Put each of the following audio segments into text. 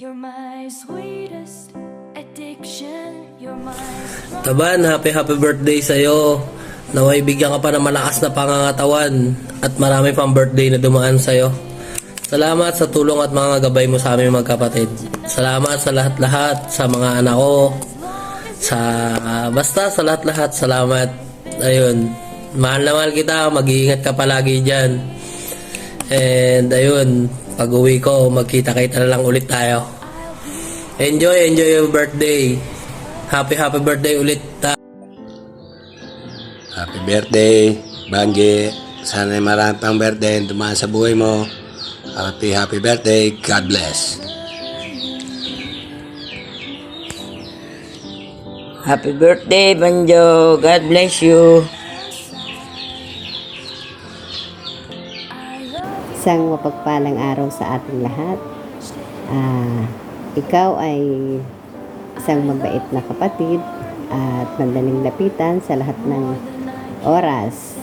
You're my sweetest addiction. You're my strong. Taban, happy birthday sa'yo. Naway bigyan ka pa ng malakas na pangangatawan at marami pang birthday na dumaan sa'yo. Salamat sa tulong at mga gabay mo sa aming magkapatid. Salamat sa lahat-lahat, sa mga anak ko, basta sa lahat-lahat, salamat. Ayun, mahal na mahal kita, mag-iingat ka palagi dyan. And ayun, pag uwi ko, magkita-kita na lang ulit tayo. Enjoy your birthday. Happy birthday ulit. Happy birthday, Banji. Sana marami pang birthday ang dumaan sa buhay mo. Happy birthday. God bless. Happy birthday, Banjo. God bless you. Isang mapagpalang araw sa ating lahat. Ikaw ay isang mabait na kapatid at madaling lapitan sa lahat ng oras.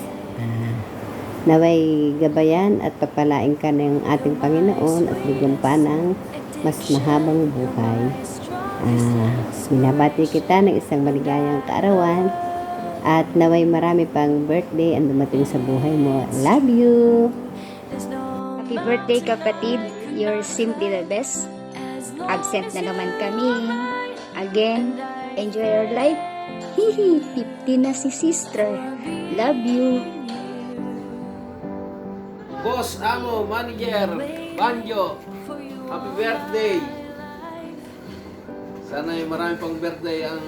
Naway gabayan at pagpalain ka ng ating Panginoon at bigyan pa ng mas mahabang buhay. Minabati kita ng isang maligayang kaarawan at naway marami pang birthday ang dumating sa buhay mo. Love you! Happy birthday kapatid, you're simply the best. Absent na naman kami. Again, enjoy your life. Hihi, 50 na si sister. Love you. Boss, amo, manager, Banjo, happy birthday. Sana ay marami pang birthday ang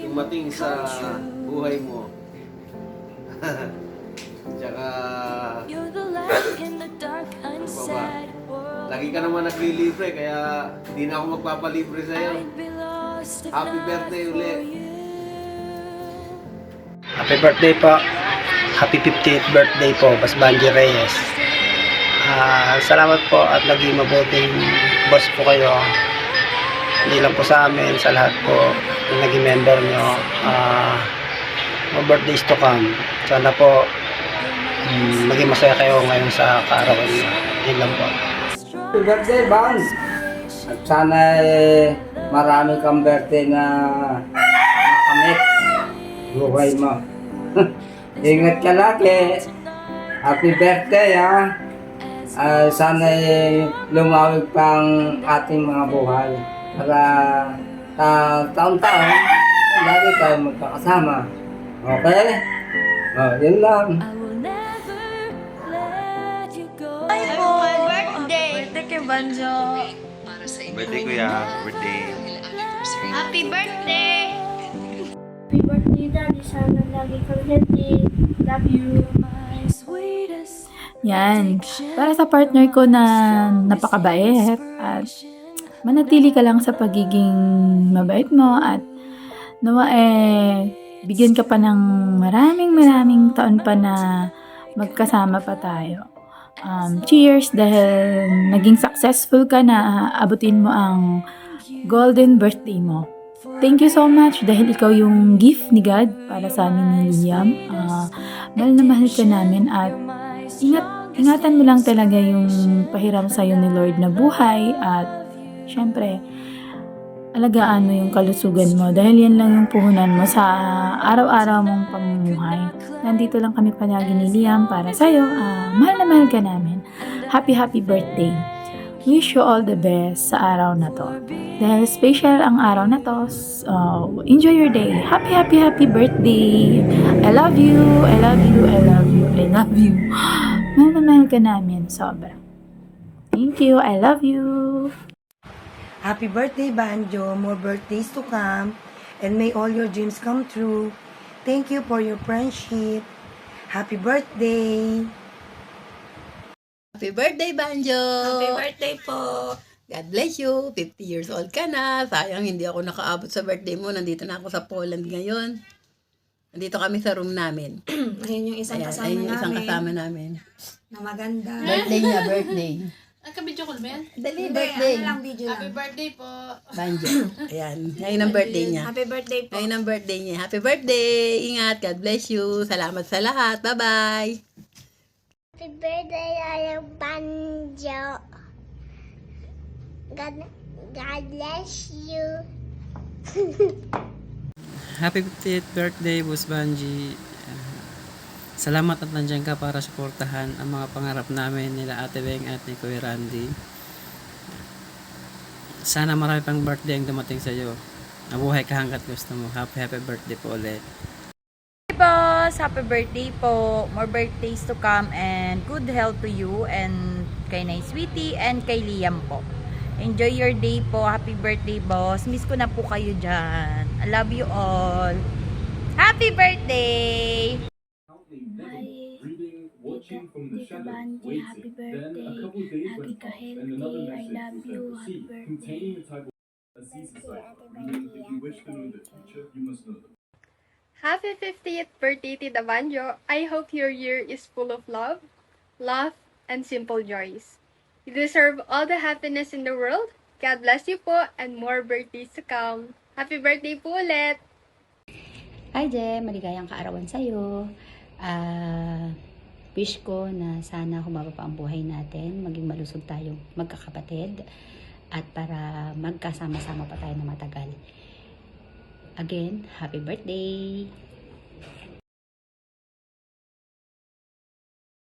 dumating sa buhay mo. Tsaka, You're the light in the dark, unsaid world. lagi ka naman naglilibre, kaya di na ako magpapalibre sa'yo. I'd be lost if Happy not birthday for ulit. you. Happy birthday po. Happy 50th birthday po, Boss Banji Reyes. Salamat po at naging mabuting boss po kayo. Hindi lang po sa amin, sa lahat po na naging member nyo. More birthdays to come. Sana po maging masaya kayo ngayon sa kaarawan nyo. Yun lang po. Happy birthday, Bang! At sana marami kang birthday na makamit. Buhay mo. Ingat ka lagi. Happy birthday, ha? Sana lumawig pang ating mga buhay. Para taon-taon, lagi tayo magkakasama. Okay? Yun lang. I will never let you go. Birthday kay Banjo. Birthday kuya, birthday. Happy birthday. Happy birthday, Daddy. Sana lagi kang healthy. Love you. My sweetest Yan. Para sa partner ko na napakabait at manatili ka lang sa pagiging mabait mo at nawa bigyan ka pa ng maraming taon pa na magkasama pa tayo. Cheers dahil naging successful ka na abutin mo ang golden birthday mo. Thank you so much dahil ikaw yung gift ni God para sa amin ni Liam. Mahal na mahal ka namin at ingatan mo lang talaga yung pahiram sa'yo ni Lord na buhay at syempre, alagaan mo yung kalusugan mo dahil yan lang yung puhunan mo sa araw-araw mong pamumuhay. Nandito lang kami palagi ni Liam para sa'yo. Mahal na mahal ka namin. Happy birthday. Wish you all the best sa araw na to. Dahil special ang araw na to, enjoy your day. Happy birthday. I love you. Mahal na mahal ka namin. Sobra. Thank you. I love you. Happy birthday, Banjo. More birthdays to come. And may all your dreams come true. Thank you for your friendship. Happy birthday. Happy birthday, Banjo! Happy birthday po. God bless you. 50 years old ka na. Sayang hindi ako nakaabot sa birthday mo. Nandito na ako sa Poland ngayon. Nandito kami sa room namin. Ayun yung isang kasama ayun yung namin. isang kasama namin. Na maganda. Birthday niya, birthday. Nagka-video call ba yan? Dali, birthday. Video Happy birthday po. Banjo. Ayan. Ngayon ang birthday niya. Happy birthday po. Ngayon ang birthday niya. Happy birthday! Ingat. God bless you. Salamat sa lahat. Bye-bye! Happy birthday, Banjo. God bless you. Happy 50th birthday, Boss Banji. Salamat at nandiyan ka para suportahan ang mga pangarap namin nila Ate Beng at ni Kuya Randy. Sana marami pang birthday ang dumating sa iyo. Nabuhay ka hanggat gusto mo. Happy birthday po ulit. Hey boss! Happy birthday po! More birthdays to come and good health to you and kay Nay Sweetie and kay Liam po. Enjoy your day po. Happy birthday, boss. Miss ko na po kayo dyan. I love you all. Happy birthday! Tita Banji, happy birthday. Lagi ka healthy. I love you. Happy birthday. Happy 50th birthday, Tita Banjo. I hope your year is full of love, laugh, and simple joys. You deserve all the happiness in the world. God bless you po and more birthdays to come. Happy birthday po ulit! Hi Jem, maligayang kaarawan sa'yo. Wish ko na sana humaba pa ang buhay natin, maging malusog tayong magkakapatid, at para magkasama-sama pa tayo na matagal. Again, happy birthday!